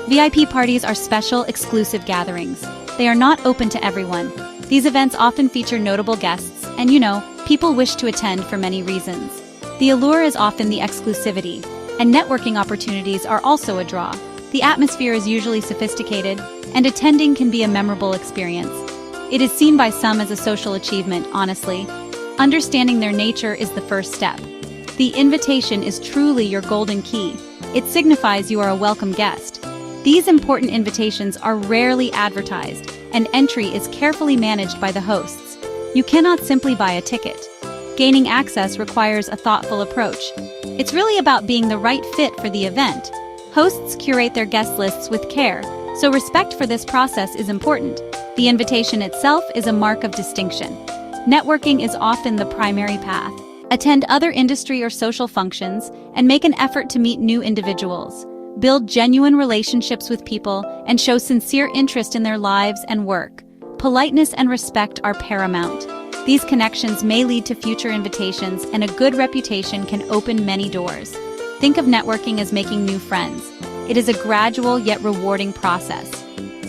VIP parties are special, exclusive gatherings. They are not open to everyone. These events often feature notable guests, and people wish to attend for many reasons. The allure is often the exclusivity, and networking opportunities are also a draw. The atmosphere is usually sophisticated, and attending can be a memorable experience. It is seen by some as a social achievement, honestly. Understanding their nature is the first step. The invitation is truly your golden key. It signifies you are a welcome guest. These important invitations are rarely advertised, and entry is carefully managed by the hosts. You cannot simply buy a ticket. Gaining access requires a thoughtful approach. It's really about being the right fit for the event. Hosts curate their guest lists with care, so respect for this process is important. The invitation itself is a mark of distinction. Networking is often the primary path. Attend other industry or social functions and make an effort to meet new individuals. Build genuine relationships with people and show sincere interest in their lives and work. Politeness and respect are paramount. These connections may lead to future invitations, and a good reputation can open many doors. Think of networking as making new friends. It is a gradual yet rewarding process.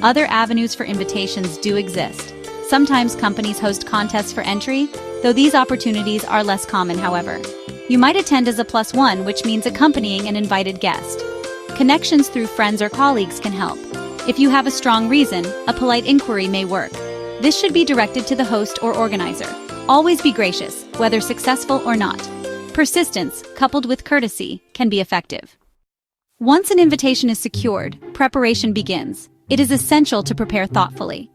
Other avenues for invitations do exist. Sometimes companies host contests for entry, though these opportunities are less common, however. You might attend as a +1, which means accompanying an invited guest. Connections through friends or colleagues can help. If you have a strong reason, a polite inquiry may work. This should be directed to the host or organizer. Always be gracious, whether successful or not. Persistence, coupled with courtesy, can be effective. Once an invitation is secured, preparation begins. It is essential to prepare thoughtfully.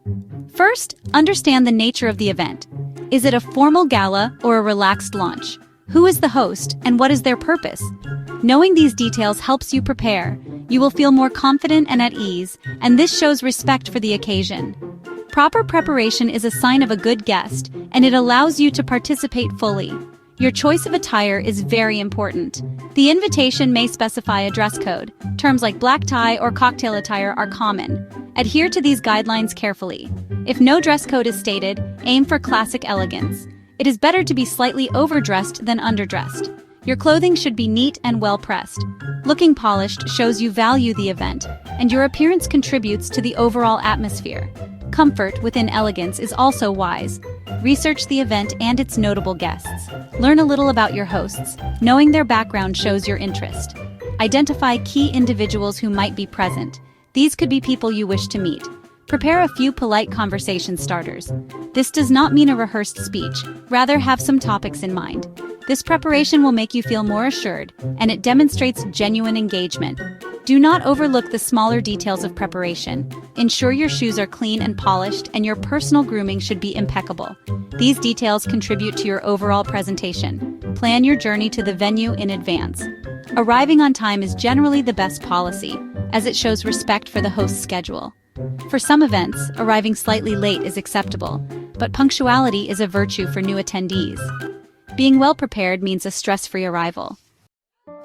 First, understand the nature of the event. Is it a formal gala or a relaxed launch? Who is the host, and what is their purpose? Knowing these details helps you prepare. You will feel more confident and at ease, and this shows respect for the occasion. Proper preparation is a sign of a good guest, and it allows you to participate fully. Your choice of attire is very important. The invitation may specify a dress code. Terms like black tie or cocktail attire are common. Adhere to these guidelines carefully. If no dress code is stated, aim for classic elegance. It is better to be slightly overdressed than underdressed. Your clothing should be neat and well-pressed. Looking polished shows you value the event, and your appearance contributes to the overall atmosphere. Comfort within elegance is also wise. Research the event and its notable guests. Learn a little about your hosts. Knowing their background shows your interest. Identify key individuals who might be present. These could be people you wish to meet. Prepare a few polite conversation starters. This does not mean a rehearsed speech, rather have some topics in mind. This preparation will make you feel more assured, and it demonstrates genuine engagement. Do not overlook the smaller details of preparation. Ensure your shoes are clean and polished, and your personal grooming should be impeccable. These details contribute to your overall presentation. Plan your journey to the venue in advance. Arriving on time is generally the best policy, as it shows respect for the host's schedule. For some events, arriving slightly late is acceptable, but punctuality is a virtue for new attendees. Being well prepared means a stress-free arrival.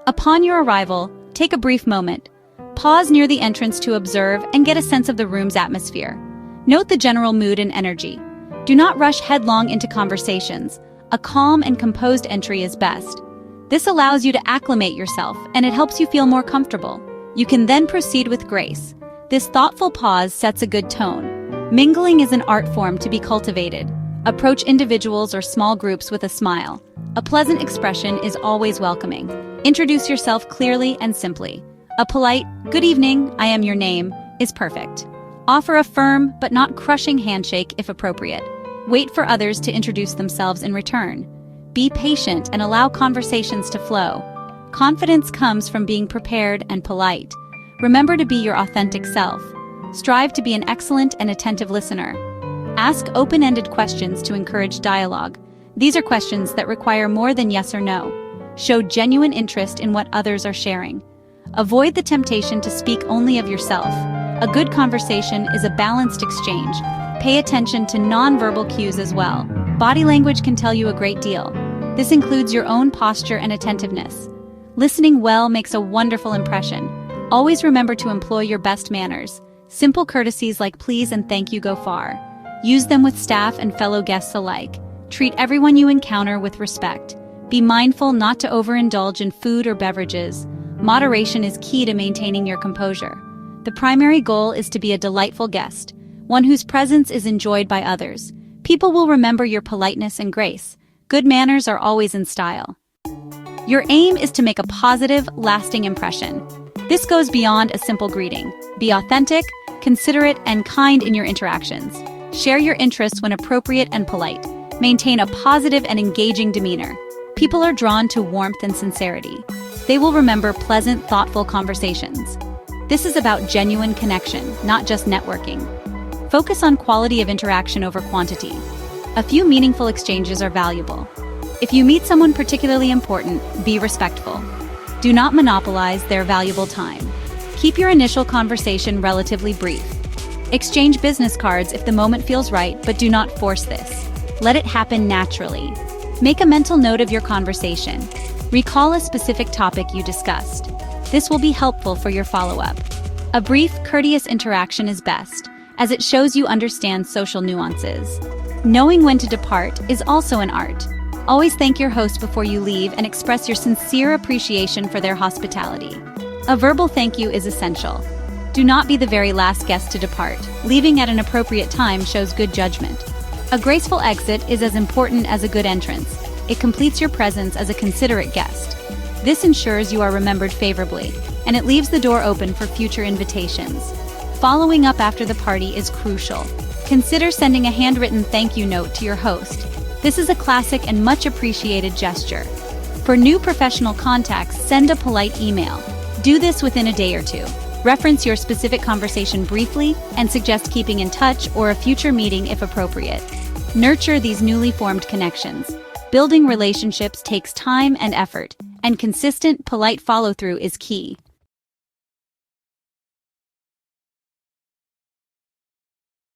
Upon your arrival, take a brief moment. Pause near the entrance to observe and get a sense of the room's atmosphere. Note the general mood and energy. Do not rush headlong into conversations. A calm and composed entry is best. This allows you to acclimate yourself, and it helps you feel more comfortable. You can then proceed with grace. This thoughtful pause sets a good tone. Mingling is an art form to be cultivated. Approach individuals or small groups with a smile. A pleasant expression is always welcoming. Introduce yourself clearly and simply. A polite, "Good evening, I am your name," is perfect. Offer a firm but not crushing handshake if appropriate. Wait for others to introduce themselves in return. Be patient and allow conversations to flow. Confidence comes from being prepared and polite. Remember to be your authentic self. Strive to be an excellent and attentive listener. Ask open-ended questions to encourage dialogue. These are questions that require more than yes or no. Show genuine interest in what others are sharing. Avoid the temptation to speak only of yourself. A good conversation is a balanced exchange. Pay attention to non-verbal cues as well. Body language can tell you a great deal. This includes your own posture and attentiveness. Listening well makes a wonderful impression. Always remember to employ your best manners. Simple courtesies like please and thank you go far. Use them with staff and fellow guests alike. Treat everyone you encounter with respect. Be mindful not to overindulge in food or beverages. Moderation is key to maintaining your composure. The primary goal is to be a delightful guest, one whose presence is enjoyed by others. People will remember your politeness and grace. Good manners are always in style. Your aim is to make a positive, lasting impression. This goes beyond a simple greeting. Be authentic, considerate, and kind in your interactions. Share your interests when appropriate and polite. Maintain a positive and engaging demeanor. People are drawn to warmth and sincerity. They will remember pleasant, thoughtful conversations. This is about genuine connection, not just networking. Focus on quality of interaction over quantity. A few meaningful exchanges are valuable. If you meet someone particularly important, be respectful. Do not monopolize their valuable time. Keep your initial conversation relatively brief. Exchange business cards if the moment feels right, but do not force this. Let it happen naturally. Make a mental note of your conversation. Recall a specific topic you discussed. This will be helpful for your follow-up. A brief, courteous interaction is best, as it shows you understand social nuances. Knowing when to depart is also an art. Always thank your host before you leave and express your sincere appreciation for their hospitality. A verbal thank you is essential. Do not be the very last guest to depart. Leaving at an appropriate time shows good judgment. A graceful exit is as important as a good entrance. It completes your presence as a considerate guest. This ensures you are remembered favorably, and it leaves the door open for future invitations. Following up after the party is crucial. Consider sending a handwritten thank you note to your host. This is a classic and much appreciated gesture. For new professional contacts, send a polite email. Do this within a day or two. Reference your specific conversation briefly and suggest keeping in touch or a future meeting if appropriate. Nurture these newly formed connections. Building relationships takes time and effort, and consistent, polite follow-through is key.